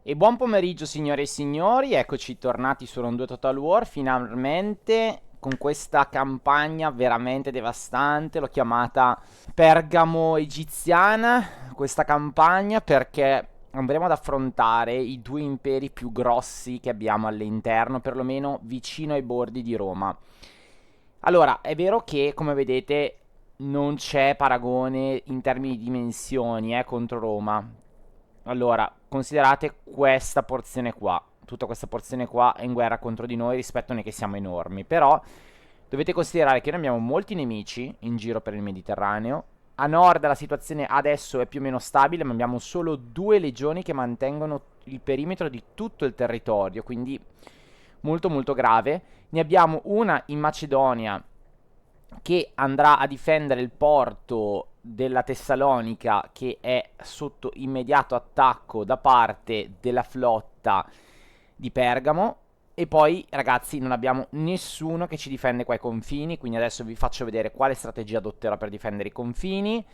E buon pomeriggio signore e signori, eccoci tornati su Round 2 Total War, finalmente con questa campagna veramente devastante, l'ho chiamata Pergamo egiziana, questa campagna perché andremo ad affrontare i due imperi più grossi che abbiamo all'interno, perlomeno vicino ai bordi di Roma. Allora, è vero che come vedete non c'è paragone in termini di dimensioni contro Roma. Allora, considerate questa porzione qua. Tutta questa porzione qua è in guerra contro di noi rispetto a noi che siamo enormi. Però dovete considerare che noi abbiamo molti nemici in giro per il Mediterraneo. A nord la situazione adesso è più o meno stabile, ma abbiamo solo due legioni che mantengono il perimetro di tutto il territorio, quindi molto molto grave. Ne abbiamo una in Macedonia che andrà a difendere il porto della Tessalonica che è sotto immediato attacco da parte della flotta di Pergamo. E poi ragazzi non abbiamo nessuno che ci difende qua ai confini, quindi adesso vi faccio vedere quale strategia adotterò per difendere i confini.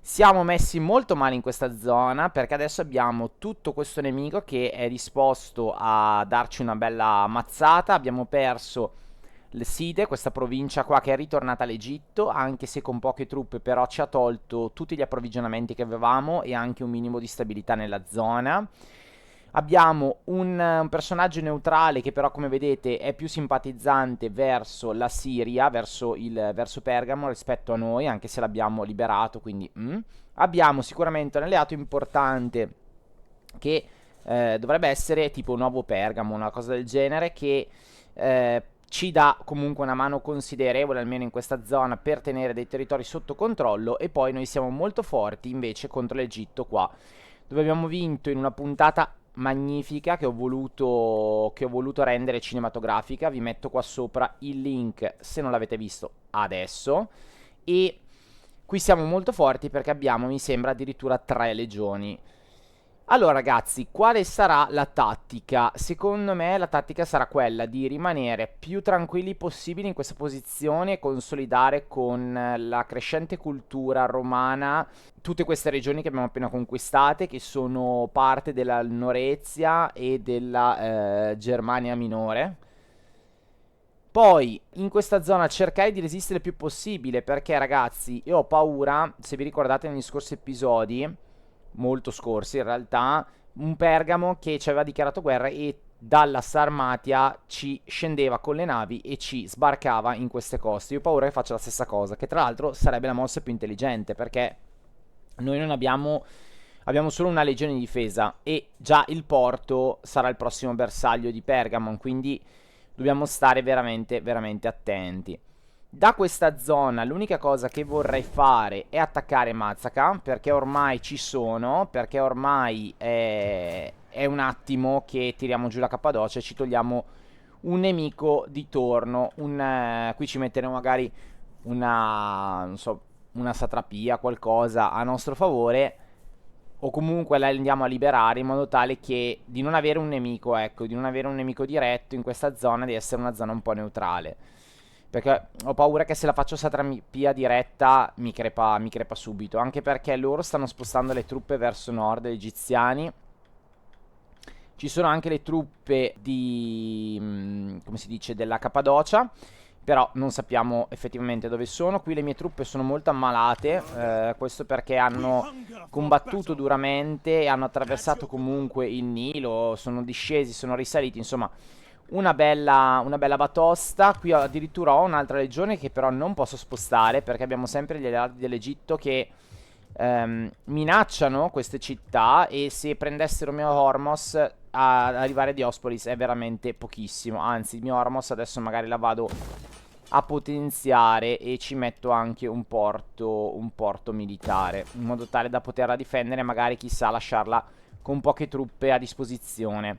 Siamo messi molto male in questa zona perché adesso abbiamo tutto questo nemico che è disposto a darci una bella mazzata. Abbiamo perso le Side, questa provincia qua che è ritornata all'Egitto, anche se con poche truppe, però ci ha tolto tutti gli approvvigionamenti che avevamo e anche un minimo di stabilità nella zona. Abbiamo un personaggio neutrale che però come vedete è più simpatizzante verso la Siria, verso Pergamo rispetto a noi, anche se l'abbiamo liberato, quindi abbiamo sicuramente un alleato importante che dovrebbe essere tipo un nuovo Pergamo, una cosa del genere, che ci dà comunque una mano considerevole, almeno in questa zona, per tenere dei territori sotto controllo. E poi noi siamo molto forti invece contro l'Egitto qua, dove abbiamo vinto in una puntata magnifica che ho voluto rendere cinematografica. Vi metto qua sopra il link se non l'avete visto adesso. E qui siamo molto forti perché abbiamo, mi sembra, addirittura 3 legioni. Allora ragazzi, quale sarà la tattica? Secondo me la tattica sarà quella di rimanere più tranquilli possibili in questa posizione e consolidare con la crescente cultura romana tutte queste regioni che abbiamo appena conquistate, che sono parte della Norezia e della Germania minore. Poi in questa zona cercare di resistere il più possibile perché ragazzi io ho paura, se vi ricordate negli scorsi episodi, molto scorsi in realtà, un Pergamo che ci aveva dichiarato guerra e dalla Sarmatia ci scendeva con le navi e ci sbarcava in queste coste. Io ho paura che faccia la stessa cosa, che tra l'altro sarebbe la mossa più intelligente perché noi non abbiamo solo una legione di difesa e già il porto sarà il prossimo bersaglio di Pergamon, quindi dobbiamo stare veramente veramente attenti. Da questa zona l'unica cosa che vorrei fare è attaccare Mazaka, perché ormai ci sono, perché ormai è un attimo che tiriamo giù la Cappadocia e ci togliamo un nemico di torno. Qui ci metteremo magari una, non so, una satrapia, qualcosa a nostro favore, o comunque la andiamo a liberare in modo tale che di non avere un nemico, ecco, di non avere un nemico diretto in questa zona, di essere una zona un po' neutrale. Perché ho paura che se la faccio satrapia diretta mi crepa subito. Anche perché loro stanno spostando le truppe verso nord, gli egiziani. Ci sono anche le truppe di, come si dice, della Cappadocia. Però non sappiamo effettivamente dove sono. Qui le mie truppe sono molto ammalate. Questo perché hanno combattuto duramente e hanno attraversato comunque il Nilo. Sono discesi, sono risaliti. Insomma, una bella batosta. Qui addirittura ho un'altra legione che però non posso spostare perché abbiamo sempre gli alleati dell'Egitto che minacciano queste città. E se prendessero il mio Hormos ad arrivare a Diospolis è veramente pochissimo. Anzi, il mio Hormos adesso magari la vado a potenziare e ci metto anche un porto militare in modo tale da poterla difendere e magari chissà lasciarla con poche truppe a disposizione.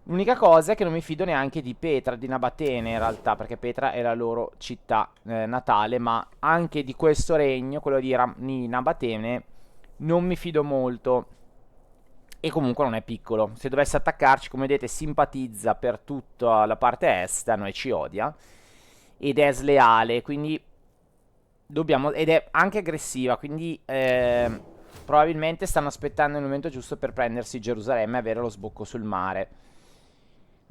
L'unica cosa è che non mi fido neanche di Petra, di Nabatene in realtà, perché Petra è la loro città natale, ma anche di questo regno, quello di Nabatene, non mi fido molto. E comunque non è piccolo. Se dovesse attaccarci, come vedete, simpatizza per tutta la parte est, a noi ci odia. Ed è sleale, quindi ed è anche aggressiva, quindi probabilmente stanno aspettando il momento giusto per prendersi Gerusalemme e avere lo sbocco sul mare.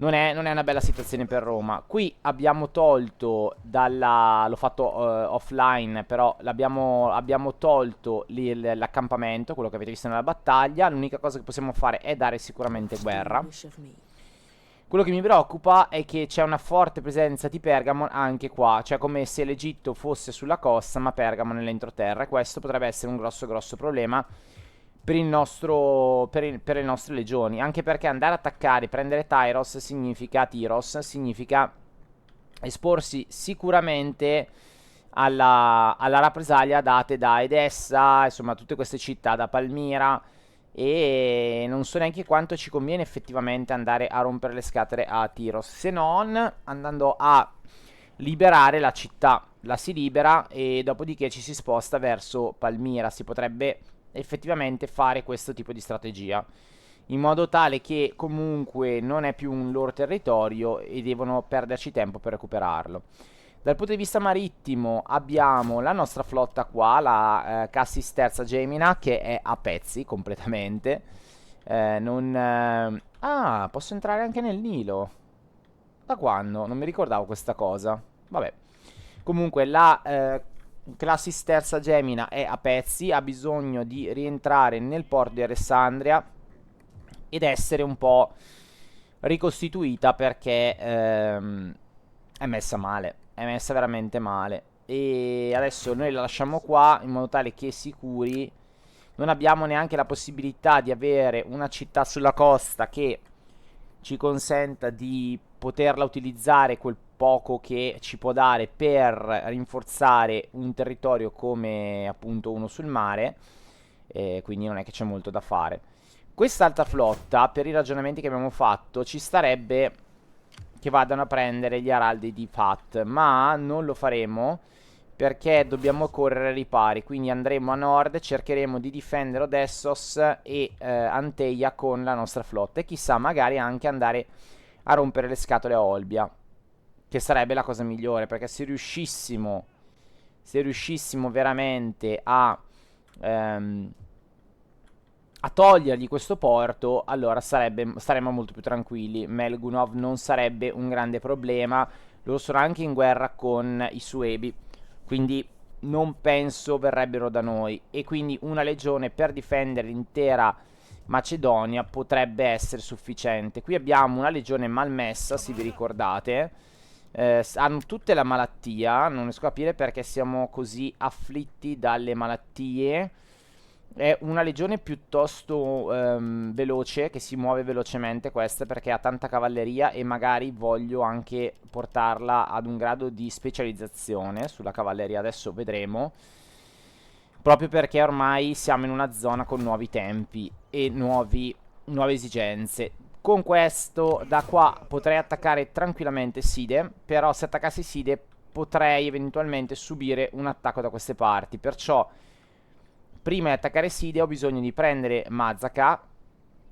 Non è una bella situazione per Roma. Qui abbiamo tolto dalla... l'ho fatto offline, però abbiamo tolto l'accampamento, quello che avete visto nella battaglia. L'unica cosa che possiamo fare è dare sicuramente guerra. Quello che mi preoccupa è che c'è una forte presenza di Pergamon anche qua, cioè come se l'Egitto fosse sulla costa ma Pergamon nell'entroterra, e questo potrebbe essere un grosso problema per il nostro, per le nostre legioni, anche perché andare ad attaccare, prendere Tyros significa esporsi sicuramente alla rappresaglia date da Edessa, insomma tutte queste città, da Palmira, e non so neanche quanto ci conviene effettivamente andare a rompere le scatole a Tiros, se non andando a liberare la città. La si libera e dopodiché ci si sposta verso Palmira. Si potrebbe effettivamente fare questo tipo di strategia, in modo tale che comunque non è più un loro territorio e devono perderci tempo per recuperarlo. Dal punto di vista marittimo abbiamo la nostra flotta qua, la Cassis Terza Gemina, che è a pezzi completamente. Ah, posso entrare anche nel Nilo. Da quando? Non mi ricordavo questa cosa. Vabbè. Comunque la Cassis Terza Gemina è a pezzi, ha bisogno di rientrare nel porto di Alessandria ed essere un po' ricostituita perché è messa male, è messa veramente male. E adesso noi la lasciamo qua in modo tale che sicuri. Non abbiamo neanche la possibilità di avere una città sulla costa che ci consenta di poterla utilizzare quel poco che ci può dare per rinforzare un territorio come appunto uno sul mare, quindi non è che c'è molto da fare. Quest'altra flotta, per i ragionamenti che abbiamo fatto, ci starebbe che vadano a prendere gli araldi di Fat, ma non lo faremo perché dobbiamo correre ai ripari, quindi andremo a nord, cercheremo di difendere Odessos e Anteia con la nostra flotta e chissà magari anche andare a rompere le scatole a Olbia, che sarebbe la cosa migliore, perché se riuscissimo veramente ehm, a togliergli questo porto, allora saremmo molto più tranquilli. Melgunov non sarebbe un grande problema. Loro sono anche in guerra con i Suebi, quindi non penso verrebbero da noi. E quindi una legione per difendere l'intera Macedonia potrebbe essere sufficiente. Qui abbiamo una legione malmessa, se vi ricordate. Hanno tutte la malattia. Non riesco a capire perché siamo così afflitti dalle malattie. È una legione piuttosto veloce, che si muove velocemente questa, perché ha tanta cavalleria e magari voglio anche portarla ad un grado di specializzazione sulla cavalleria, adesso vedremo. Proprio perché ormai siamo in una zona con nuovi tempi e nuove esigenze. Con questo da qua potrei attaccare tranquillamente Side, però se attaccassi Side potrei eventualmente subire un attacco da queste parti, perciò prima di attaccare Side ho bisogno di prendere Mazaka,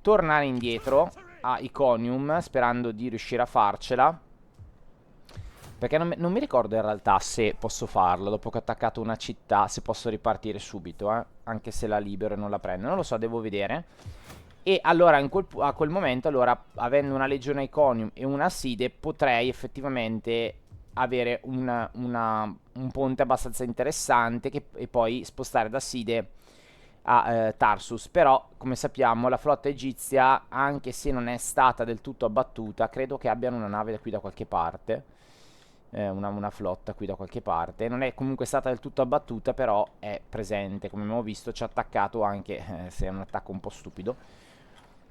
tornare indietro a Iconium sperando di riuscire a farcela, perché non mi ricordo in realtà se posso farlo dopo che ho attaccato una città, se posso ripartire subito, anche se la libero e non la prendo, non lo so, devo vedere. E allora a quel momento, allora, avendo una legione Iconium e una Side, potrei effettivamente avere un ponte abbastanza interessante e poi spostare da Side a Tarsus. Però, come sappiamo, la flotta egizia, anche se non è stata del tutto abbattuta, credo che abbiano una nave qui da qualche parte. Una flotta qui da qualche parte. Non è comunque stata del tutto abbattuta, però è presente. Come abbiamo visto, ci ha attaccato anche se è un attacco un po' stupido.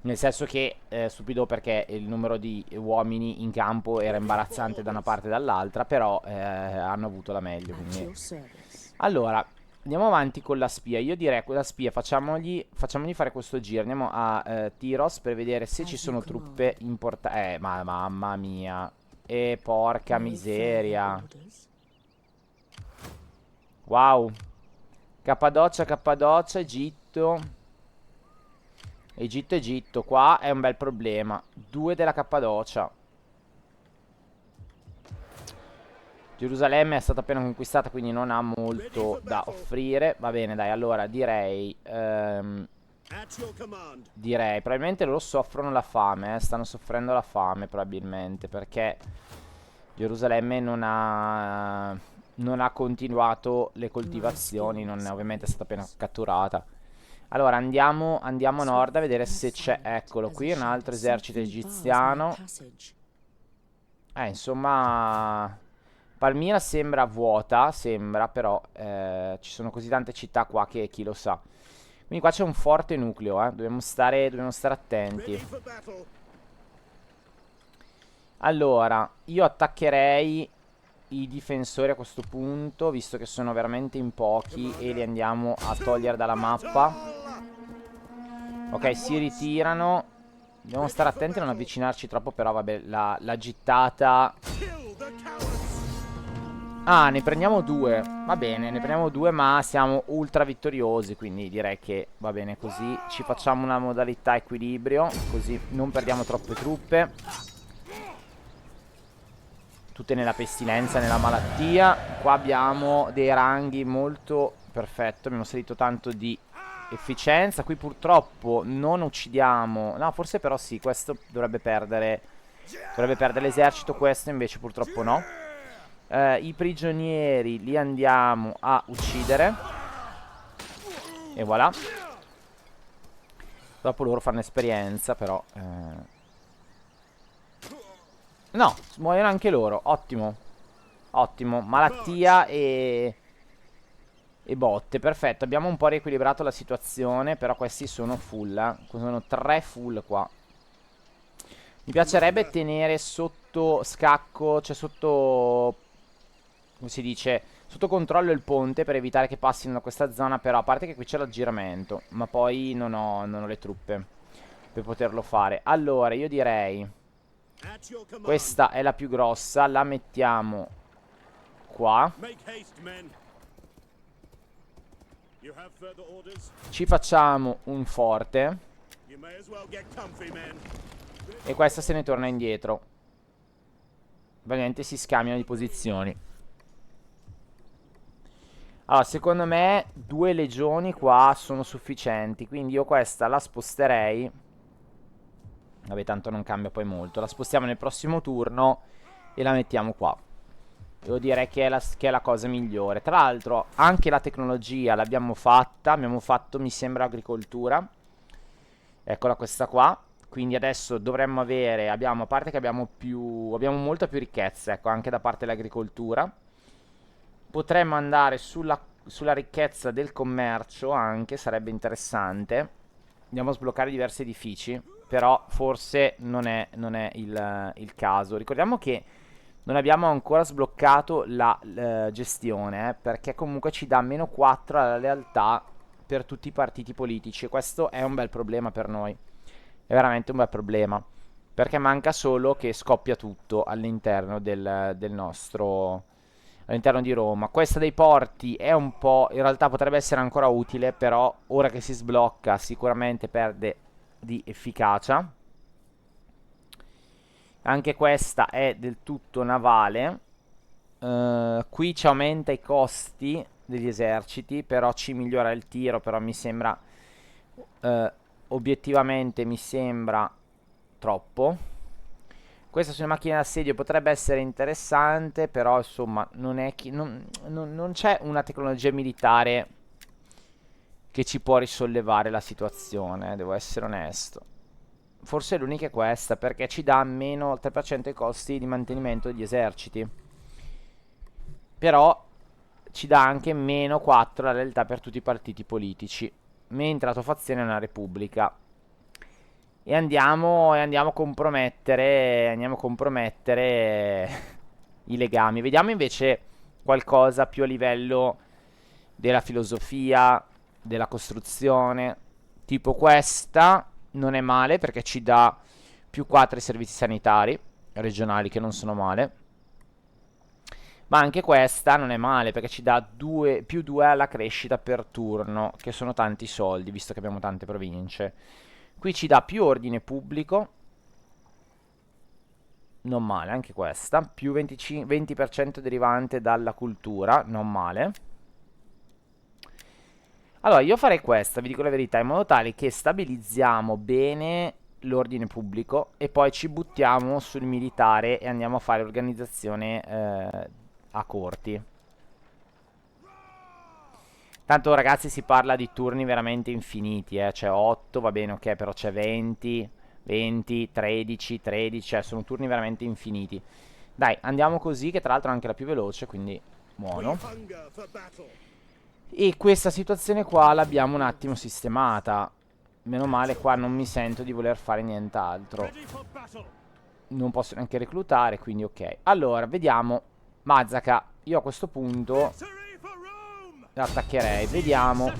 Nel senso che stupido perché il numero di uomini in campo era imbarazzante da una parte e dall'altra, però hanno avuto la meglio. Quindi. Allora, andiamo avanti con la spia. Io direi con la spia facciamogli fare questo giro. Andiamo a Tyros per vedere se ci sono truppe importanti. Ma mamma mia. Porca miseria. Wow. Cappadocia, Egitto. Egitto, qua è un bel problema. 2 della Cappadocia. Gerusalemme è stata appena conquistata, quindi non ha molto da offrire. Va bene, dai, allora direi, probabilmente loro soffrono la fame, stanno soffrendo la fame probabilmente, perché Gerusalemme non ha continuato le coltivazioni, ovviamente è stata appena catturata. Allora andiamo a nord a vedere se c'è, eccolo qui, un altro esercito egiziano. Insomma, Palmira sembra vuota, però ci sono così tante città qua che chi lo sa. Quindi qua c'è un forte nucleo, dobbiamo stare attenti. Allora, io attaccherei i difensori a questo punto, visto che sono veramente in pochi, e li andiamo a togliere dalla mappa. Ok, si ritirano. Dobbiamo stare attenti a non avvicinarci troppo, però vabbè, la gittata... Ah, ne prendiamo due. Va bene, ne prendiamo due, ma siamo ultra vittoriosi, quindi direi che va bene così. Ci facciamo una modalità equilibrio, così non perdiamo troppe truppe. Tutte nella pestilenza, nella malattia. Qua abbiamo dei ranghi molto... Perfetto, abbiamo salito tanto di efficienza. Qui purtroppo non uccidiamo... No, forse però sì, questo dovrebbe perdere l'esercito, questo invece purtroppo no. I prigionieri li andiamo a uccidere. E voilà. Dopo loro fanno esperienza, però no, muoiono anche loro. Ottimo. Ottimo. Malattia e botte. Perfetto. Abbiamo un po' riequilibrato la situazione, però questi sono full, sono 3 full qua. Mi piacerebbe tenere sotto scacco, cioè sotto... come si dice, sotto controllo il ponte per evitare che passino da questa zona. Però a parte che qui c'è l'aggiramento, ma poi non ho le truppe per poterlo fare. Allora io direi, questa è la più grossa, la mettiamo qua. Ci facciamo un forte e questa se ne torna indietro. Ovviamente si scambiano di posizioni. Allora, secondo me 2 legioni qua sono sufficienti, quindi io questa la sposterei. Vabbè, tanto non cambia poi molto. La spostiamo nel prossimo turno e la mettiamo qua. Devo dire che è la cosa migliore. Tra l'altro, anche la tecnologia l'abbiamo fatta. Abbiamo fatto, mi sembra, agricoltura. Eccola questa qua. Quindi adesso dovremmo avere, a parte che abbiamo molta più ricchezza, ecco, anche da parte dell'agricoltura. Potremmo andare sulla ricchezza del commercio anche, sarebbe interessante. Andiamo a sbloccare diversi edifici, però forse non è il caso. Ricordiamo che non abbiamo ancora sbloccato la gestione, perché comunque ci dà meno 4 alla lealtà per tutti i partiti politici, e questo è un bel problema per noi. È veramente un bel problema, perché manca solo che scoppia tutto all'interno del nostro... all'interno di Roma. Questa dei porti è un po'... in realtà potrebbe essere ancora utile, però ora che si sblocca sicuramente perde di efficacia. Anche questa è del tutto navale. Qui ci aumenta i costi degli eserciti, però ci migliora il tiro, però mi sembra... obiettivamente mi sembra troppo. Questa sulle macchine d'assedio potrebbe essere interessante, però insomma non c'è una tecnologia militare che ci può risollevare la situazione, devo essere onesto. Forse l'unica è questa, perché ci dà meno 3% i costi di mantenimento degli eserciti. Però ci dà anche meno 4 la realtà per tutti i partiti politici, mentre la tua fazione è una repubblica. E andiamo a compromettere i legami. Vediamo invece qualcosa più a livello della filosofia, della costruzione. Tipo questa non è male, perché ci dà più 4 ai servizi sanitari regionali, che non sono male. Ma anche questa non è male, perché ci dà più 2 alla crescita per turno, che sono tanti soldi, visto che abbiamo tante province. Qui ci dà più ordine pubblico. Non male, anche questa. Più 20% derivante dalla cultura, non male. Allora, io farei questa, vi dico la verità, in modo tale che stabilizziamo bene l'ordine pubblico e poi ci buttiamo sul militare e andiamo a fare organizzazione a corti. Tanto ragazzi si parla di turni veramente infiniti, c'è 8, va bene, ok, però c'è 20, 20, 13, 13, cioè sono turni veramente infiniti. Dai, andiamo così, che tra l'altro è anche la più veloce, quindi buono. E questa situazione qua l'abbiamo un attimo sistemata. Meno male qua non mi sento di voler fare nient'altro. Non posso neanche reclutare, quindi ok. Allora, vediamo. Mazaka, io a questo punto attaccherei, vediamo.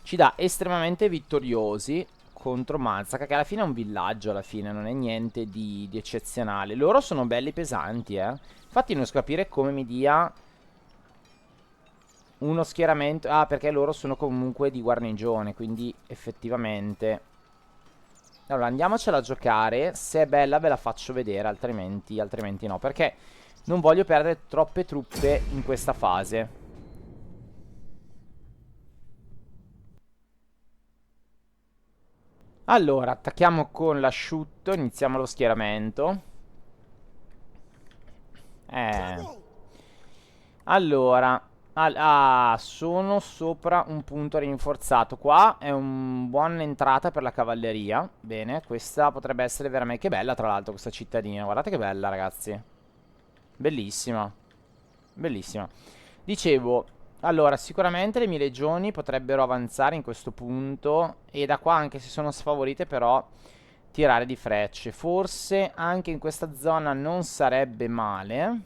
Ci dà estremamente vittoriosi contro Mazaka, che alla fine è un villaggio, alla fine non è niente di eccezionale. Loro sono belli pesanti, Infatti non riesco a capire come mi dia uno schieramento. Ah, perché loro sono comunque di guarnigione, quindi effettivamente. Allora, andiamocela a giocare. Se è bella ve la faccio vedere, altrimenti no, perché non voglio perdere troppe truppe in questa fase. Allora, attacchiamo con l'asciutto, iniziamo lo schieramento. Allora, sono sopra un punto rinforzato. Qua è una buona entrata per la cavalleria. Bene, questa potrebbe essere veramente. Che bella, tra l'altro, questa cittadina. Guardate che bella, ragazzi. Bellissima. Bellissima. Dicevo, allora, sicuramente le mie legioni potrebbero avanzare in questo punto. E da qua, anche se sono sfavorite, però tirare di frecce. Forse anche in questa zona non sarebbe male.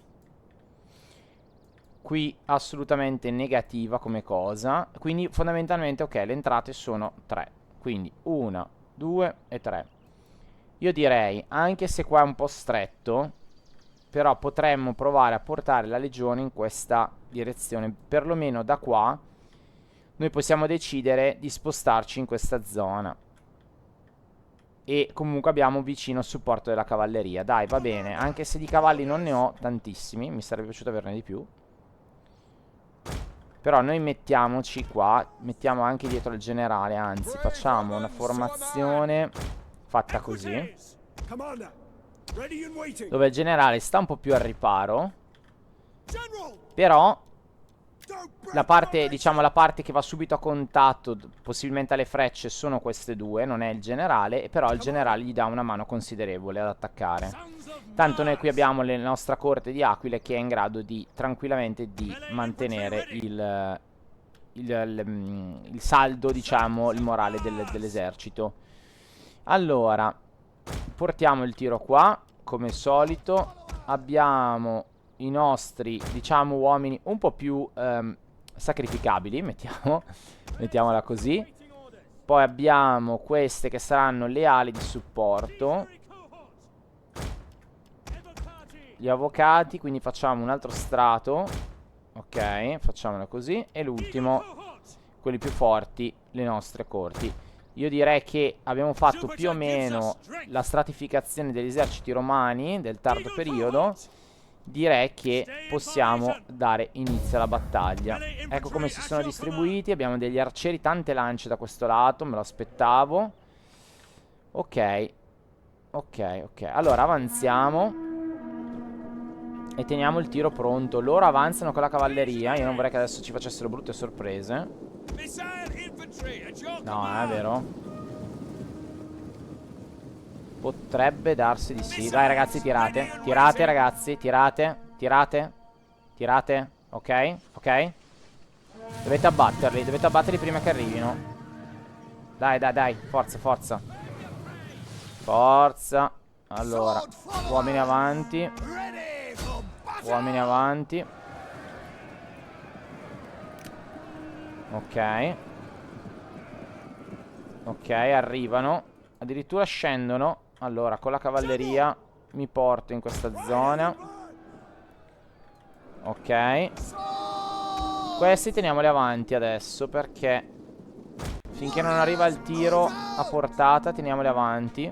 Qui assolutamente negativa come cosa. Quindi fondamentalmente, ok, le entrate sono 3. Quindi 1, 2 e 3. Io direi, anche se qua è un po' stretto, però potremmo provare a portare la legione in questa direzione. Perlomeno da qua noi possiamo decidere di spostarci in questa zona. E comunque abbiamo vicino il supporto della cavalleria. Dai, va bene, anche se di cavalli non ne ho tantissimi, mi sarebbe piaciuto averne di più. Però noi mettiamoci qua, mettiamo anche dietro il generale, anzi facciamo una formazione fatta così, dove il generale sta un po' più al riparo. Però la parte, diciamo, la parte che va subito a contatto, possibilmente alle frecce, sono queste due, non è il generale. Però il generale gli dà una mano considerevole ad attaccare. Tanto noi qui abbiamo la nostra corte di aquile che è in grado di tranquillamente di mantenere il saldo, diciamo, il morale dell'esercito. Allora, portiamo il tiro qua, come al solito. Abbiamo i nostri, diciamo, uomini un po' più sacrificabili, mettiamola così. Poi abbiamo queste che saranno le ali di supporto, gli avvocati, quindi facciamo un altro strato. Ok, facciamolo così. E l'ultimo, quelli più forti, le nostre corti. Io direi che abbiamo fatto più o meno la stratificazione degli eserciti romani del tardo periodo. Direi che possiamo dare inizio alla battaglia. Ecco come si sono distribuiti. Abbiamo degli arcieri, tante lance da questo lato, me lo aspettavo. Ok. Ok, ok. Allora avanziamo e teniamo il tiro pronto. Loro avanzano con la cavalleria. Io non vorrei che adesso ci facessero brutte sorprese. No, è vero. Potrebbe darsi di sì. Dai ragazzi, tirate. Tirate ragazzi, tirate. Tirate. Tirate. Ok, ok. Dovete abbatterli prima che arrivino. Dai, dai, dai. Forza, forza. Forza. Allora, uomini avanti. Uomini avanti. Ok. Ok, arrivano. Addirittura scendono. Allora, con la cavalleria mi porto in questa zona. Ok. Questi teniamoli avanti adesso, perché finché non arriva il tiro a portata, teniamoli avanti.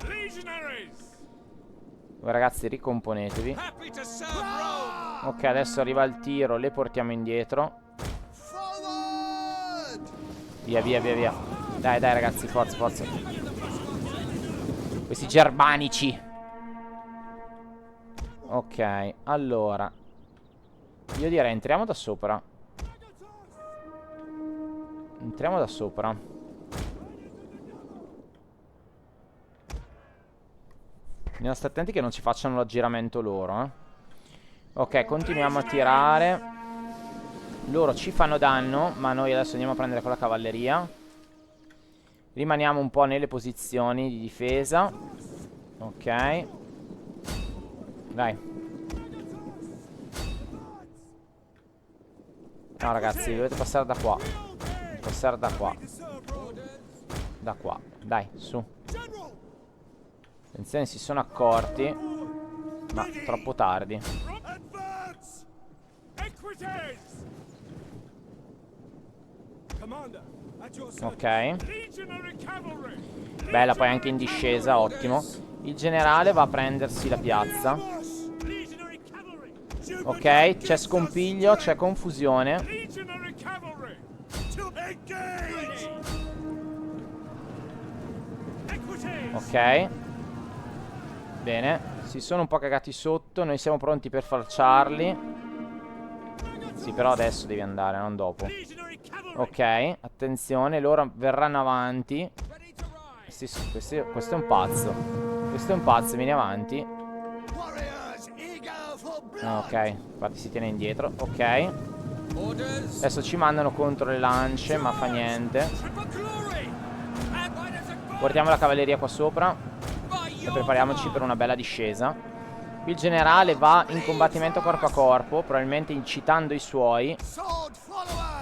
Voi ragazzi ricomponetevi. Ok, adesso arriva il tiro, le portiamo indietro. Via, via, via, via. Dai, dai ragazzi, forza, forza. Questi gerbanici. Ok, allora io direi entriamo da sopra. Entriamo da sopra. Bisogna stare attenti che non ci facciano l'aggiramento loro, Ok, continuiamo a tirare. Loro ci fanno danno, ma noi adesso andiamo a prendere con la cavalleria. Rimaniamo un po' nelle posizioni di difesa. Ok. Dai. No ragazzi, dovete passare da qua. Passare da qua. Da qua. Dai, su. Attenzione, si sono accorti. Ma troppo tardi. Ok. Bella, poi anche in discesa, ottimo. Il generale va a prendersi la piazza. Ok, c'è scompiglio, c'è confusione. Ok. Bene, si sono un po' cagati sotto. Noi siamo pronti per falciarli. Sì, però adesso devi andare, non dopo. Ok, attenzione, loro verranno avanti. Questo è un pazzo. Questo è un pazzo, vieni avanti. Ok, infatti si tiene indietro. Ok. Adesso ci mandano contro le lance, ma fa niente. Portiamo la cavalleria qua sopra e prepariamoci per una bella discesa. Il generale va in combattimento corpo a corpo, probabilmente incitando i suoi.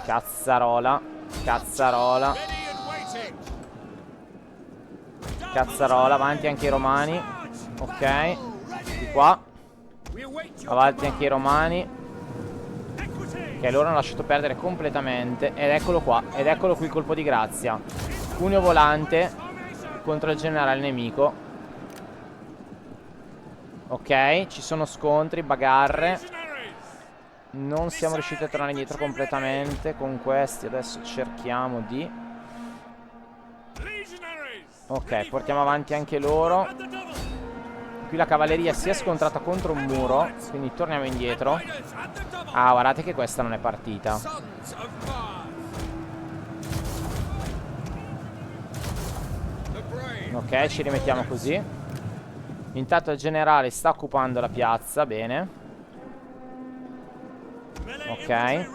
Cazzarola. Cazzarola. Cazzarola, avanti anche i romani. Ok. Di qua. Avanti anche i romani. Ok, loro hanno lasciato perdere completamente. Ed eccolo qua. Ed eccolo qui il colpo di grazia. Cuneo volante contro il generale nemico. Ok, ci sono scontri, bagarre. Non siamo riusciti a tornare indietro completamente con questi. Adesso cerchiamo di... Ok, portiamo avanti anche loro. Qui la cavalleria si è scontrata contro un muro, quindi torniamo indietro. Ah, guardate che questa non è partita. Ok, ci rimettiamo così. Intanto il generale sta occupando la piazza, bene. Ok.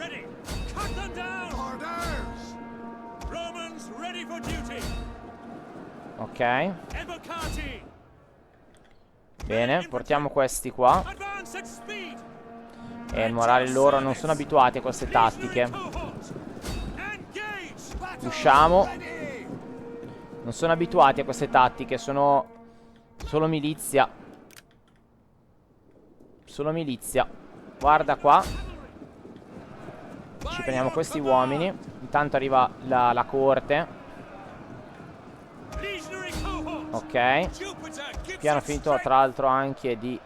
Ok. Bene, portiamo questi qua. E il morale loro non sono abituati a queste tattiche. Usciamo. Non sono abituati a queste tattiche, sono solo milizia. Solo milizia. Guarda qua. Ci prendiamo questi uomini. Intanto arriva la corte. Ok. Piano finito tra l'altro anche di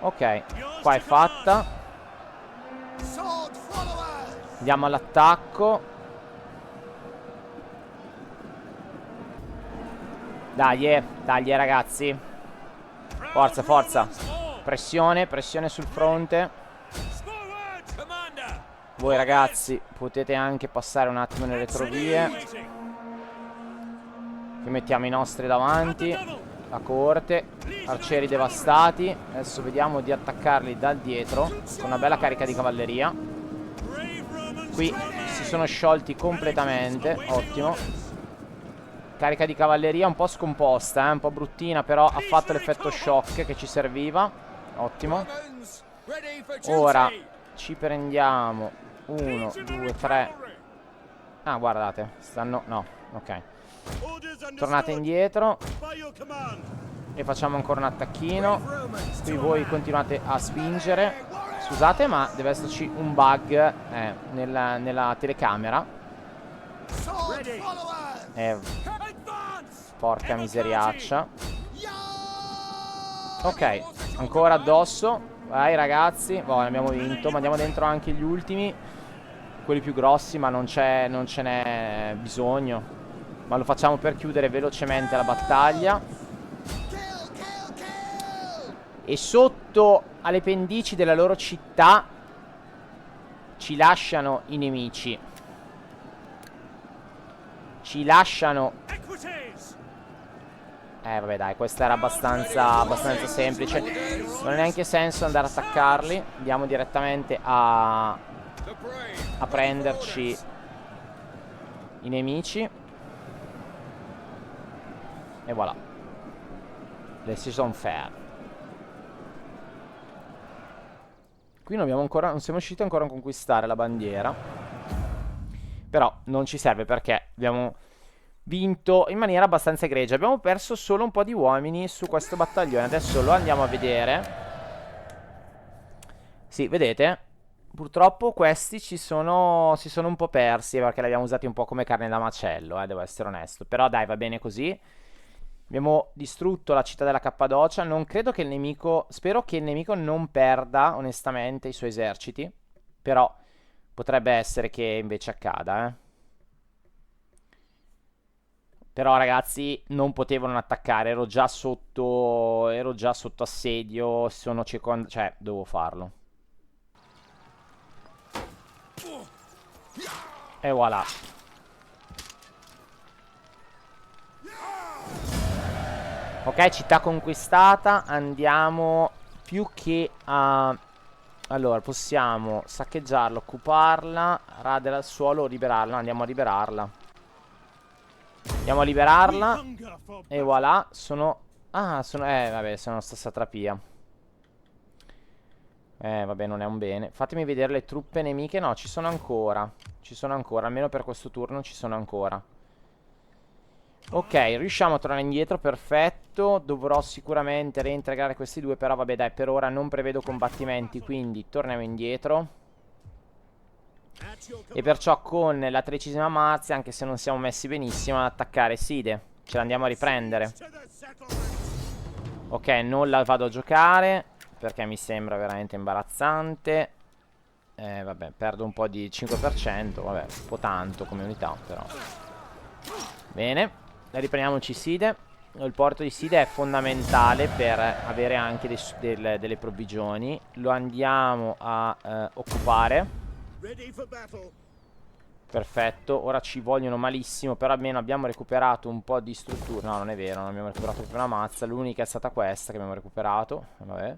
ok. Qua è fatta. Andiamo all'attacco. Dai, dai ragazzi. Forza, forza. Pressione, pressione sul fronte. Voi ragazzi potete anche passare un attimo nelle retrovie. Qui mettiamo i nostri davanti. La coorte. Arcieri devastati. Adesso vediamo di attaccarli dal dietro con una bella carica di cavalleria. Qui si sono sciolti completamente. Ottimo. Carica di cavalleria un po' scomposta, un po' bruttina, però ha fatto l'effetto shock che ci serviva. Ottimo. Ora ci prendiamo 1, 2, 3. Ah, guardate, stanno... no, ok. Tornate indietro e facciamo ancora un attacchino. Qui voi continuate a spingere. Scusate, ma deve esserci un bug nella telecamera. Porca miseriaccia. Ok, ancora addosso. Vai ragazzi. Boh, ne abbiamo vinto. Mandiamo dentro anche gli ultimi, quelli più grossi, ma non ce n'è bisogno. Ma lo facciamo per chiudere velocemente la battaglia. E sotto alle pendici della loro città ci lasciano i nemici. Ci lasciano. Vabbè dai, questa era abbastanza semplice. Non ha neanche senso andare ad attaccarli. Andiamo direttamente a prenderci i nemici. E voilà. Decision fair. Qui non siamo riusciti ancora a conquistare la bandiera. Però non ci serve perché abbiamo vinto in maniera abbastanza egregia. Abbiamo perso solo un po' di uomini su questo battaglione. Adesso lo andiamo a vedere. Sì, vedete? Purtroppo questi si sono un po' persi perché li abbiamo usati un po' come carne da macello, devo essere onesto. Però dai, va bene così. Abbiamo distrutto la città della Cappadocia. Non credo che il nemico... Spero che il nemico non perda, onestamente, i suoi eserciti. Però potrebbe essere che invece accada, eh. Però ragazzi non potevo non attaccare, ero già sotto assedio, sono cioè dovevo farlo. E voilà. Ok, città conquistata, andiamo più che a... Allora, possiamo saccheggiarla, occuparla, radere al suolo, liberarla, andiamo a liberarla. Andiamo a liberarla. E voilà, sono... Ah, vabbè, sono sta satrapia. Vabbè, non è un bene. Fatemi vedere le truppe nemiche. No, ci sono ancora. Ci sono ancora, almeno per questo turno ci sono ancora. Ok, riusciamo a tornare indietro, perfetto. Dovrò sicuramente reintegrare questi due, però vabbè dai, per ora non prevedo combattimenti, quindi torniamo indietro. E perciò con la 13ª Marzia, anche se non siamo messi benissimo ad attaccare Side, ce l'andiamo a riprendere. Ok, non la vado a giocare perché mi sembra veramente imbarazzante. Vabbè, perdo un po' di 5%, vabbè, un po' tanto come unità, però. Bene, riprendiamoci Side. Il porto di Side è fondamentale per avere anche delle provvigioni. Lo andiamo a occupare. Perfetto, ora ci vogliono malissimo, però almeno abbiamo recuperato un po' di struttura. No, non è vero, non abbiamo recuperato proprio una mazza. L'unica è stata questa che abbiamo recuperato. Vabbè.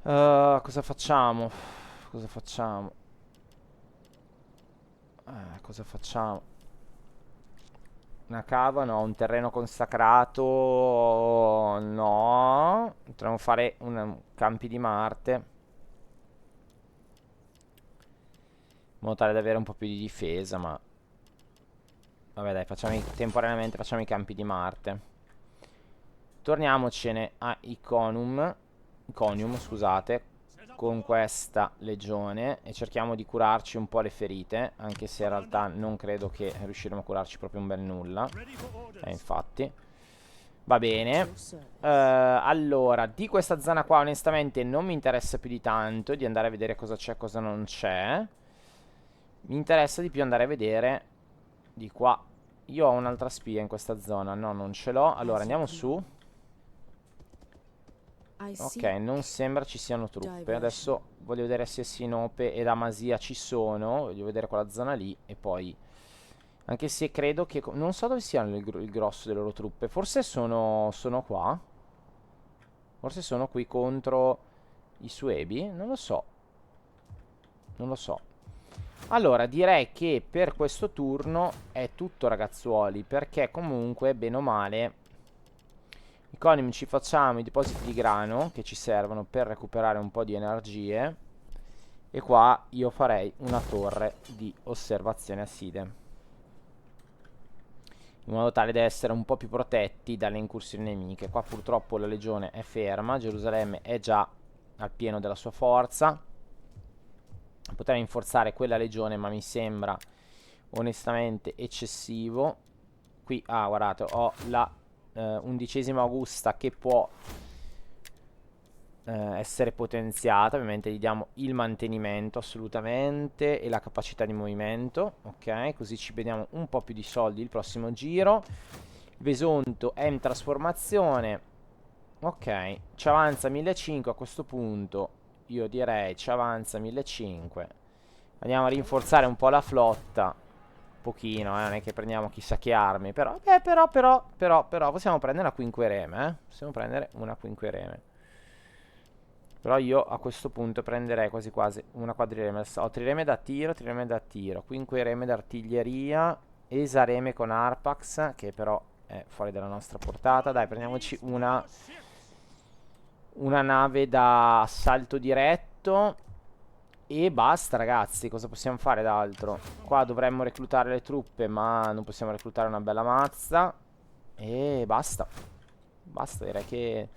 Cosa facciamo? Cosa facciamo? Cosa facciamo? Una cava? No. Un terreno consacrato? No. Potremmo fare campi di Marte, in modo tale da avere un po' più di difesa, ma... Vabbè dai, temporaneamente facciamo i campi di Marte. Torniamocene a Iconium, scusate, con questa legione e cerchiamo di curarci un po' le ferite, anche se in realtà non credo che riusciremo a curarci proprio un bel nulla. Infatti. Va bene. Allora, di questa zona qua onestamente non mi interessa più di tanto di andare a vedere cosa c'è e cosa non c'è. Mi interessa di più andare a vedere di qua. Io ho un'altra spia in questa zona. No, non ce l'ho. Allora, andiamo su. Ok, non sembra ci siano truppe. Adesso voglio vedere se Sinope ed Amasia ci sono. Voglio vedere quella zona lì. E poi... Anche se credo che... Non so dove siano il grosso delle loro truppe. Forse sono qua. Forse sono qui contro i Suebi. Non lo so. Non lo so. Allora, direi che per questo turno è tutto, ragazzuoli, perché comunque, bene o male, Economy ci facciamo i depositi di grano che ci servono per recuperare un po' di energie. E qua io farei una torre di osservazione a Side, in modo tale da essere un po' più protetti dalle incursioni nemiche. Qua purtroppo la legione è ferma, Gerusalemme è già al pieno della sua forza. Potrei rinforzare quella legione, ma mi sembra onestamente eccessivo. Qui, guardate, ho la 11ª Augusta che può essere potenziata. Ovviamente gli diamo il mantenimento assolutamente e la capacità di movimento, ok, così ci vediamo un po' più di soldi il prossimo giro. Vesonto è in trasformazione, ok, ci avanza 1500 a questo punto. Io direi ci avanza 1500. Andiamo a rinforzare un po' la flotta. Pochino, non è che prendiamo chissà che armi. Però, però possiamo prendere una quinquereme, possiamo prendere una quinquereme. Però io a questo punto prenderei quasi quasi una quadrireme. Ho trireme da tiro, quinquereme d'artiglieria, esareme con Arpax, che però è fuori dalla nostra portata. Dai, prendiamoci una nave da assalto diretto. E basta, ragazzi, cosa possiamo fare d'altro? Qua dovremmo reclutare le truppe, ma non possiamo reclutare una bella mazza. E basta. Basta, direi che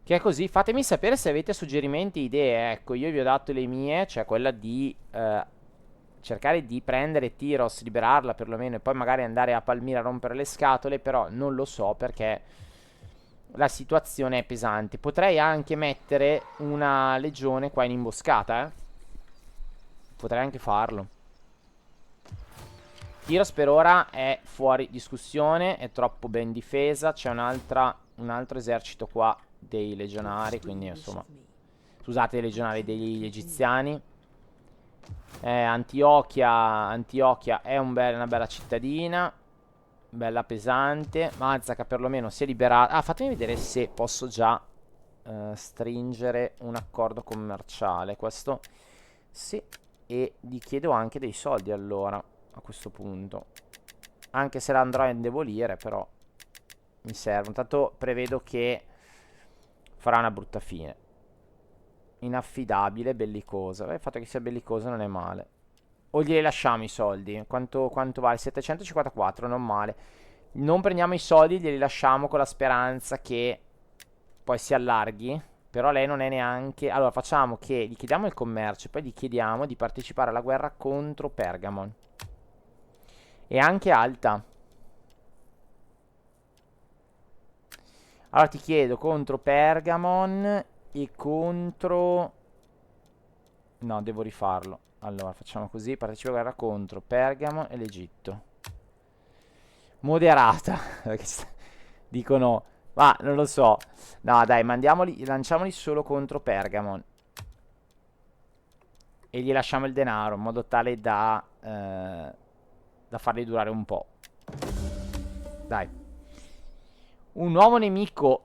è così. Fatemi sapere se avete suggerimenti, idee. Ecco, io vi ho dato le mie, cioè quella di cercare di prendere Tyros, liberarla perlomeno, e poi magari andare a Palmira a rompere le scatole. Però non lo so perché la situazione è pesante. Potrei anche mettere una legione qua in imboscata, potrei anche farlo. Tyros per ora è fuori discussione, è troppo ben difesa. C'è un altro esercito qua dei legionari, quindi insomma, scusate, dei legionari degli egiziani. Antiochia è una bella cittadina, bella pesante. Mazzaca perlomeno si è liberata. Ah, fatemi vedere se posso già stringere un accordo commerciale. Questo sì. E gli chiedo anche dei soldi allora, a questo punto. Anche se la andrò a indebolire, però mi serve. Intanto prevedo che farà una brutta fine. Inaffidabile, bellicosa. Il fatto che sia bellicosa non è male. O glieli lasciamo i soldi? Quanto vale? 754, non male. Non prendiamo i soldi, glieli lasciamo con la speranza che poi si allarghi. Però lei non è neanche... Allora facciamo che gli chiediamo il commercio e poi gli chiediamo di partecipare alla guerra contro Pergamon. E anche alta. Allora ti chiedo contro Pergamon e contro... No, devo rifarlo. Allora facciamo così, partecipa alla guerra contro Pergamon e l'Egitto. Moderata. Dicono... Ma non lo so. No, dai, lanciamoli solo contro Pergamon. E gli lasciamo il denaro in modo tale da farli durare un po'. Dai. Un nuovo nemico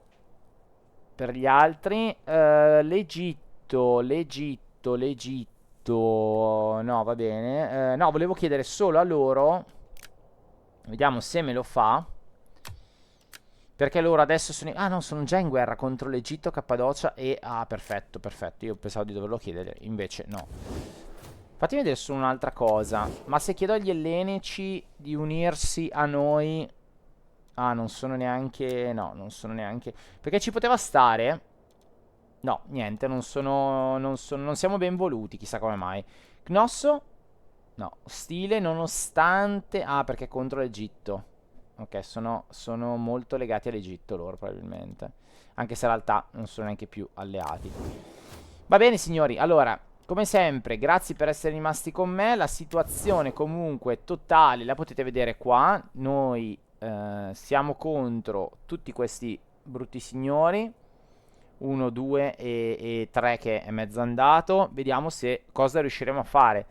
per gli altri. L'Egitto. No, va bene. No, volevo chiedere solo a loro. Vediamo se me lo fa. Perché loro adesso sono... Ah no, sono già in guerra contro l'Egitto, Cappadocia e... Ah, perfetto, perfetto. Io pensavo di doverlo chiedere, invece no. Fatemi vedere su un'altra cosa. Ma se chiedo agli ellenici di unirsi a noi... Ah, non sono neanche... No, non sono neanche... Perché ci poteva stare... No, niente, non siamo ben voluti, chissà come mai. Cnosso? No, ostile nonostante... Ah, perché è contro l'Egitto. Ok, sono molto legati all'Egitto loro probabilmente. Anche se in realtà non sono neanche più alleati. Va bene signori, allora, come sempre, grazie per essere rimasti con me. La situazione comunque totale la potete vedere qua. Noi siamo contro tutti questi brutti signori. 1, 2 e 3 che è mezzo andato. Vediamo se cosa riusciremo a fare.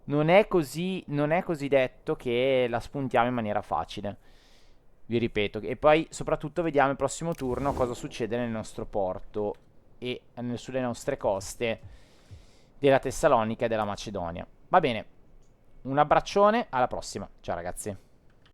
Non è così detto che la spuntiamo in maniera facile. Vi ripeto, e poi soprattutto vediamo il prossimo turno cosa succede nel nostro porto e sulle nostre coste della Tessalonica e della Macedonia. Va bene, un abbraccione, alla prossima, ciao ragazzi.